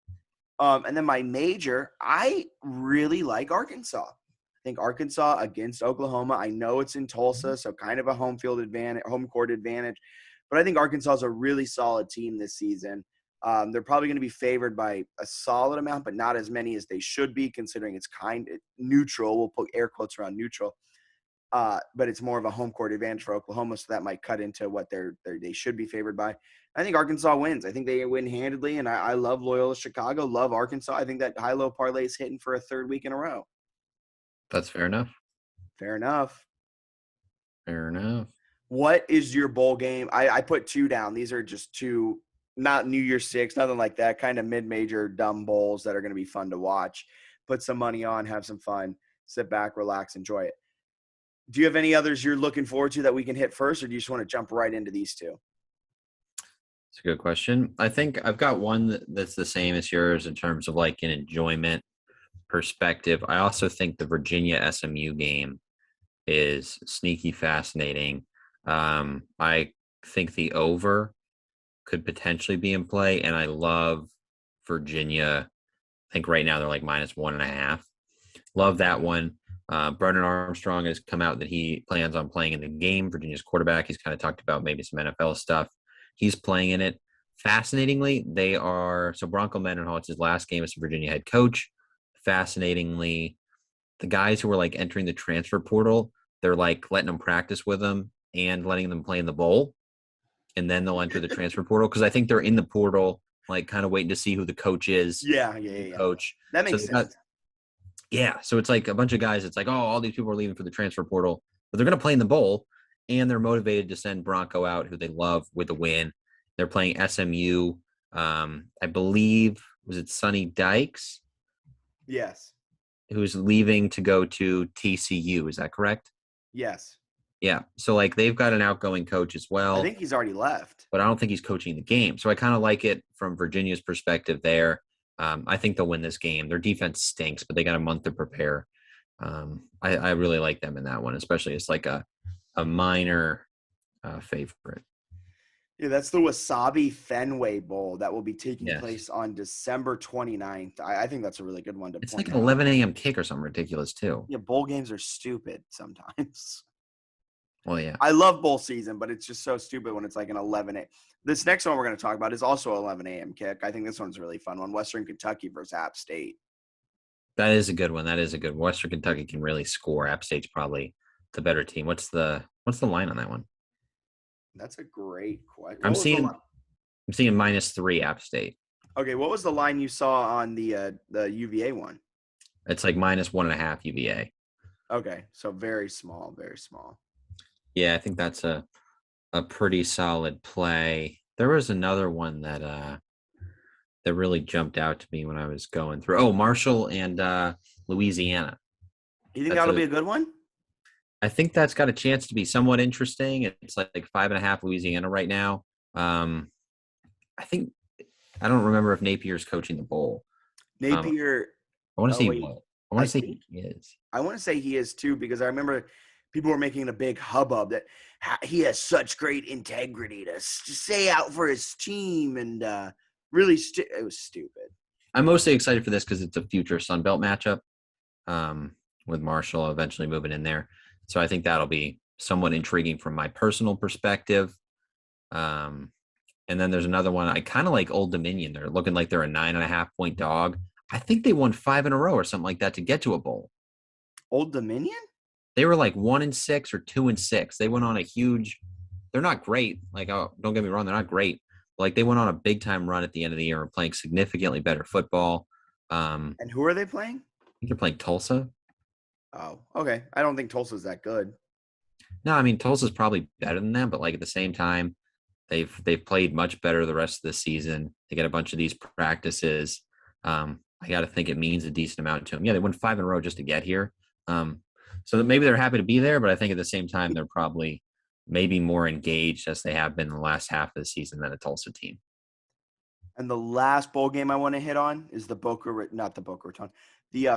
And then my major, I really like Arkansas. I think Arkansas against Oklahoma. I know it's in Tulsa, so kind of a home court advantage. But I think Arkansas is a really solid team this season. They're probably going to be favored by a solid amount, but not as many as they should be, considering it's kind of neutral. We'll put air quotes around neutral. But it's more of a home court advantage for Oklahoma, so that might cut into what they should be favored by. I think Arkansas wins. I think they win handedly, and I love Loyola Chicago, love Arkansas. I think that high-low parlay is hitting for a third week in a row. That's fair enough. Fair enough. Fair enough. What is your bowl game? I put 2 down. These are just 2, not New Year's Six, nothing like that, kind of mid-major dumb bowls that are going to be fun to watch. Put some money on, have some fun, sit back, relax, enjoy it. Do you have any others you're looking forward to that we can hit first, or do you just want to jump right into these 2? It's a good question. I think I've got one that's the same as yours in terms of like an enjoyment perspective. I also think the Virginia SMU game is sneaky fascinating. I think the over could potentially be in play, and I love Virginia. I think right now they're like -1.5. Love that one. Brennan Armstrong has come out that he plans on playing in the game. Virginia's quarterback. He's kind of talked about maybe some NFL stuff. He's playing in it. Fascinatingly, they are – so Bronco Mendenhall, it's his last game as a Virginia head coach. Fascinatingly, the guys who were like entering the transfer portal, they're like letting them practice with them and letting them play in the bowl. And then they'll enter the transfer portal because I think they're in the portal, like kind of waiting to see who the coach is. Yeah. Coach. That makes sense. So it's like a bunch of guys. It's like, oh, all these people are leaving for the transfer portal, but they're going to play in the bowl, and they're motivated to send Bronco out, who they love, with a win. They're playing SMU. I believe, was it Sonny Dykes? Yes. Who's leaving to go to TCU. Is that correct? Yes. Yeah. So like they've got an outgoing coach as well. I think he's already left. But I don't think he's coaching the game. So I kind of like it from Virginia's perspective there. I think they'll win this game. Their defense stinks, but they got a month to prepare. I really like them in that one, especially it's like a minor favorite. Yeah, that's the Wasabi Fenway Bowl that will be taking place on December 29th. I think that's a really good one to It's point like an out. 11 a.m. kick or something ridiculous, too. Yeah, bowl games are stupid sometimes. Well, yeah. I love bowl season, but it's just so stupid when it's like an 11 a.m. This next one we're going to talk about is also 11 a.m. kick. I think this one's a really fun one. Western Kentucky versus App State. That is a good one. Western Kentucky can really score. App State's probably the better team. What's the line on that one? That's a great question. I'm seeing -3 App State. Okay, what was the line you saw on the UVA one? It's like -1.5 UVA. Okay, so very small, very small. Yeah, I think that's a pretty solid play. There was another one that really jumped out to me when I was going through. Oh, Marshall and Louisiana. You think that'll be a good one? I think that's got a chance to be somewhat interesting. It's like 5.5 Louisiana right now. I don't remember if Napier's coaching the bowl. Napier. I want to say what? I want to say he is. I want to say he is too, because I remember people were making a big hubbub that he has such great integrity to stay out for his team, and really it was stupid. I'm mostly excited for this because it's a future Sun Belt matchup with Marshall eventually moving in there. So I think that'll be somewhat intriguing from my personal perspective. And then there's another one. I kind of like Old Dominion. They're looking like they're a 9.5-point dog. I think they won 5 in a row or something like that to get to a bowl. Old Dominion? They were like 1-6 or 2-6. They went on a huge – they're not great. Like, don't get me wrong, they're not great. But like they went on a big-time run at the end of the year and playing significantly better football. And who are they playing? I think they're playing Tulsa. Oh, okay. I don't think Tulsa's that good. No, I mean, Tulsa's probably better than them, but like at the same time, they've played much better the rest of the season. They get a bunch of these practices. I got to think it means a decent amount to them. Yeah, they won 5 in a row just to get here. So maybe they're happy to be there, but I think at the same time they're probably maybe more engaged as they have been in the last half of the season than a Tulsa team. And the last bowl game I want to hit on is the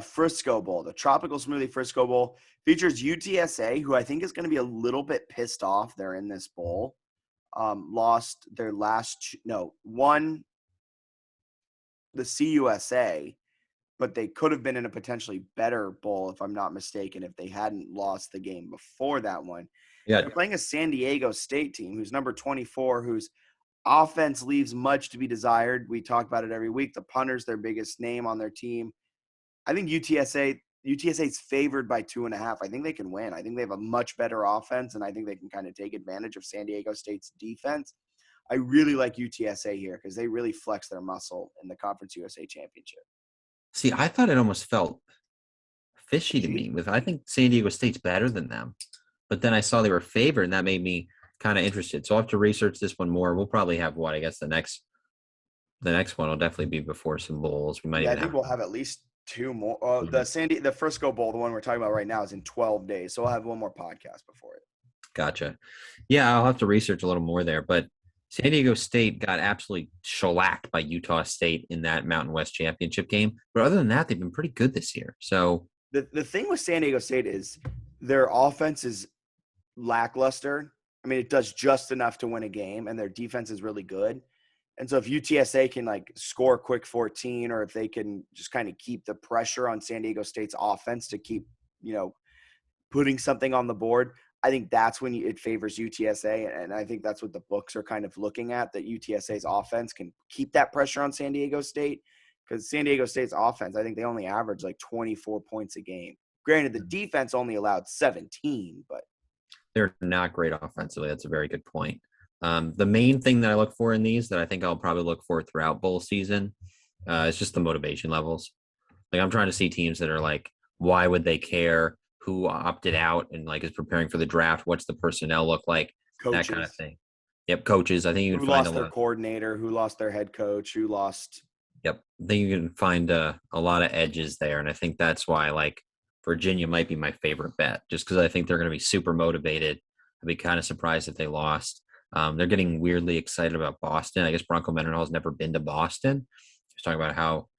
Frisco Bowl. The Tropical Smoothie Frisco Bowl features UTSA, who I think is going to be a little bit pissed off they're in this bowl. Won the CUSA, but they could have been in a potentially better bowl, if I'm not mistaken, if they hadn't lost the game before that one. Yeah, they're playing a San Diego State team who's number 24, whose offense leaves much to be desired. We talk about it every week. The punter's their biggest name on their team. I think UTSA's favored by 2.5. I think they can win. I think they have a much better offense, and I think they can kind of take advantage of San Diego State's defense. I really like UTSA here because they really flex their muscle in the Conference USA Championship. See, I thought it almost felt fishy to me. I think San Diego State's better than them, but then I saw they were favored, and that made me kind of interested. So I'll have to research this one more. We'll probably have I guess the next one will definitely be before some bowls. We might. I think we'll have at least two more. The Frisco Bowl, the one we're talking about right now, is in 12 days. So I'll have one more podcast before it. Gotcha. Yeah, I'll have to research a little more there. But San Diego State got absolutely shellacked by Utah State in that Mountain West Championship game. But other than that, they've been pretty good this year. So the thing with San Diego State is their offense is lackluster. I mean, it does just enough to win a game, and their defense is really good. And so if UTSA can score a quick 14, or if they can just kind of keep the pressure on San Diego State's offense to keep, putting something on the board, I think that's when it favors UTSA. And I think that's what the books are kind of looking at, that UTSA's offense can keep that pressure on San Diego State, because San Diego State's offense, I think they only average 24 points a game. Granted, the defense only allowed 17, but they're not great offensively. That's a very good point. The main thing that I look for in these, that I think I'll probably look for throughout bowl season, is just the motivation levels. I'm trying to see teams that are why would they care? Who opted out and is preparing for the draft? What's the personnel look like? Coaches. That kind of thing. Yep, coaches. I think you can find their coordinator, who lost their head coach, who lost. Yep, I think you can find a lot of edges there, and I think that's why Virginia might be my favorite bet, just because I think they're going to be super motivated. I'd be kind of surprised if they lost. They're getting weirdly excited about Boston. I guess Bronco Mendenhall has never been to Boston. He's talking about how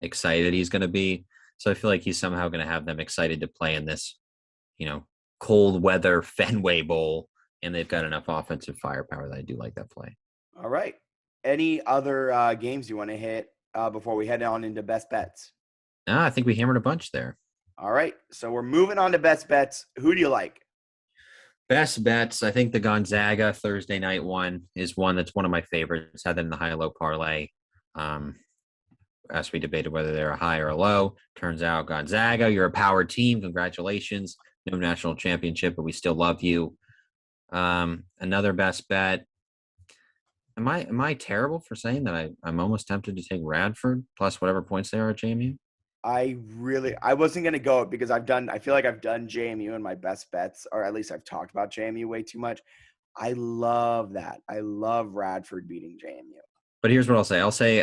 excited he's going to be. So I feel like he's somehow going to have them excited to play in this, cold weather Fenway Bowl, and they've got enough offensive firepower that I do like that play. All right. Any other games you want to hit before we head on into best bets? I think we hammered a bunch there. All right. So we're moving on to best bets. Who do you like? Best bets. I think the Gonzaga Thursday night one is one that's one of my favorites. Had them in the high-low parlay. As we debated whether they're a high or a low. Turns out Gonzaga, you're a power team. Congratulations. No national championship, but we still love you. Another best bet. Am I terrible for saying that I'm almost tempted to take Radford plus whatever points they are at JMU? I wasn't going to go because I feel like I've done JMU in my best bets, or at least I've talked about JMU way too much. I love that. I love Radford beating JMU. But here's what I'll say. I'll say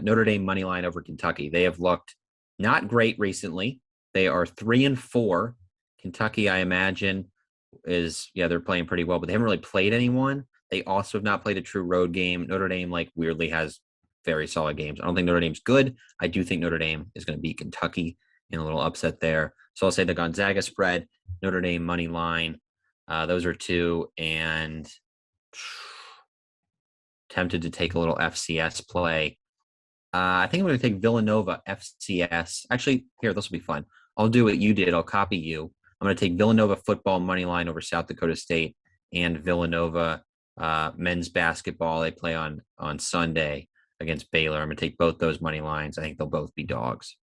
Notre Dame money line over Kentucky. They have looked not great recently. They are 3-4. Kentucky, I imagine, they're playing pretty well, but they haven't really played anyone. They also have not played a true road game. Notre Dame, weirdly has very solid games. I don't think Notre Dame's good. I do think Notre Dame is going to beat Kentucky in a little upset there. So I'll say the Gonzaga spread, Notre Dame money line. Those are two, and tempted to take a little FCS play. I think I'm going to take Villanova FCS. Actually, here, this will be fun. I'll do what you did. I'll copy you. I'm going to take Villanova football money line over South Dakota State and Villanova men's basketball. They play on Sunday against Baylor. I'm going to take both those money lines. I think they'll both be dogs.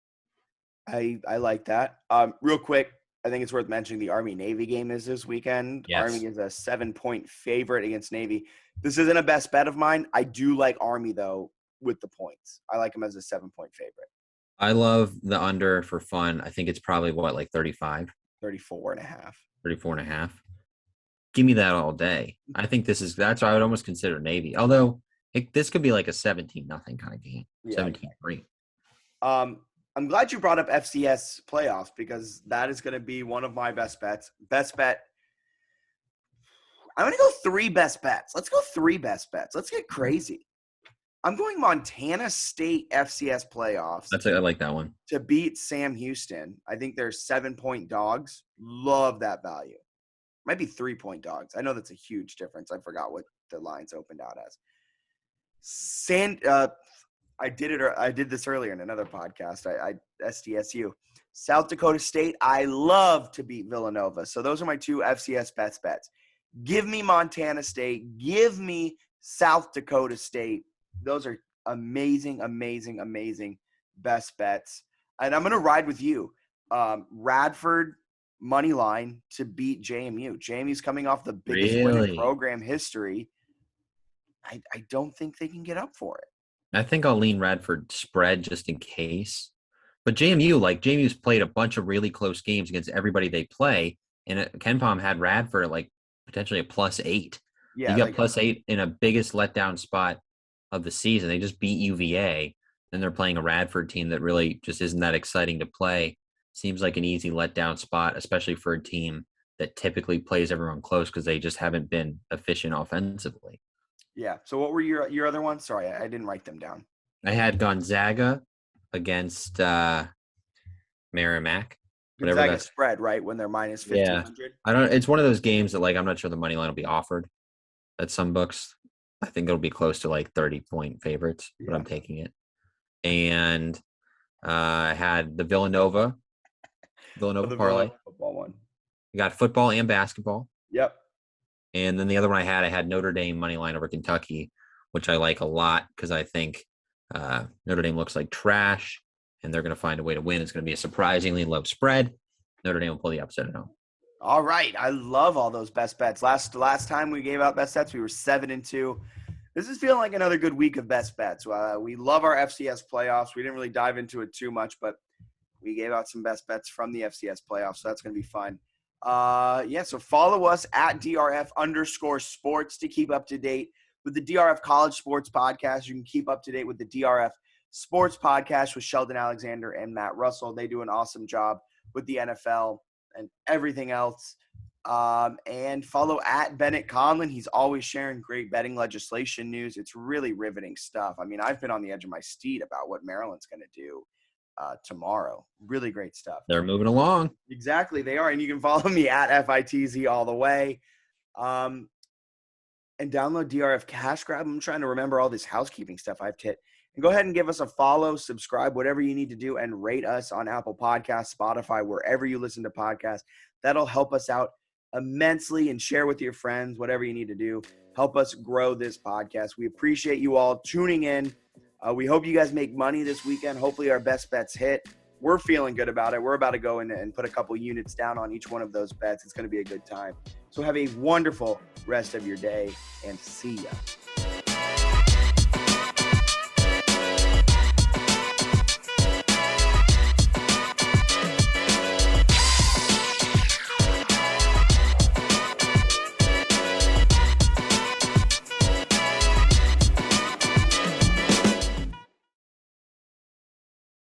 I like that. Real quick, I think it's worth mentioning the Army-Navy game is this weekend. Yes. Army is a 7-point favorite against Navy. This isn't a best bet of mine. I do like Army, though, with the points. I like them as a 7-point favorite. I love the under for fun. I think it's probably, 35? 34.5. 34.5. Give me that all day. I think that's why I would almost consider Navy. Although this could be a 17-0 kind of game. 17-3. I'm glad you brought up FCS playoffs because that is going to be one of my best bets. Best bet, I'm going to go 3 best bets. Let's go 3 best bets. Let's get crazy. I'm going Montana State FCS playoffs I like that one. to beat Sam Houston. I think they're 7-point dogs. Love that value. Might be 3-point dogs. I know that's a huge difference. I forgot what the lines opened out as. I did this earlier in another podcast. I SDSU. South Dakota State, I love to beat Villanova. So those are my 2 FCS best bets. Give me Montana State. Give me South Dakota State. Those are amazing, amazing, amazing best bets. And I'm going to ride with you. Radford money line to beat JMU. JMU's coming off the biggest win in program history. I don't think they can get up for it. I think I'll lean Radford spread just in case. But JMU's played a bunch of really close games against everybody they play. And KenPom had Radford at like potentially a +8. Yeah, you got +8 in a biggest letdown spot of the season. They just beat UVA. And they're playing a Radford team that really just isn't that exciting to play. Seems like an easy letdown spot, especially for a team that typically plays everyone close because they just haven't been efficient offensively. Yeah. So what were your other ones? Sorry, I didn't write them down. I had Gonzaga against Merrimack. Gonzaga spread, right? When they're -1,500. Yeah. It's one of those games that I'm not sure the money line will be offered at some books. I think it'll be close to 30-point favorites, but I'm taking it. And I had the Villanova parlay. Football one. You got football and basketball. Yep. And then the other one I had Notre Dame money line over Kentucky, which I like a lot because I think Notre Dame looks like trash, and they're going to find a way to win. It's going to be a surprisingly low spread. Notre Dame will pull the upset at home. All right. I love all those best bets. Last time we gave out best bets, we were 7-2. This is feeling like another good week of best bets. We love our FCS playoffs. We didn't really dive into it too much, but we gave out some best bets from the FCS playoffs, so that's going to be fun. So follow us at DRF_sports to keep up to date with the DRF College Sports Podcast. You can keep up to date with the DRF Sports Podcast with Sheldon Alexander and Matt Russell. They do an awesome job with the NFL and everything else. And follow at Bennett Conlon. He's always sharing great betting legislation news. It's really riveting stuff. I mean, I've been on the edge of my seat about what Maryland's going to do tomorrow. Really great stuff. They're moving along. Exactly, they are. And you can follow me at FITZ all the way. And download DRF Cash Grab. I'm trying to remember all this housekeeping stuff I've hit. And go ahead and give us a follow, subscribe, whatever you need to do, and rate us on Apple Podcasts, Spotify, wherever you listen to podcasts. That'll help us out immensely, and share with your friends, whatever you need to do. Help us grow this podcast. We appreciate you all tuning in. We hope you guys make money this weekend. Hopefully our best bets hit. We're feeling good about it. We're about to go in and put a couple units down on each one of those bets. It's going to be a good time. So have a wonderful rest of your day, and see ya.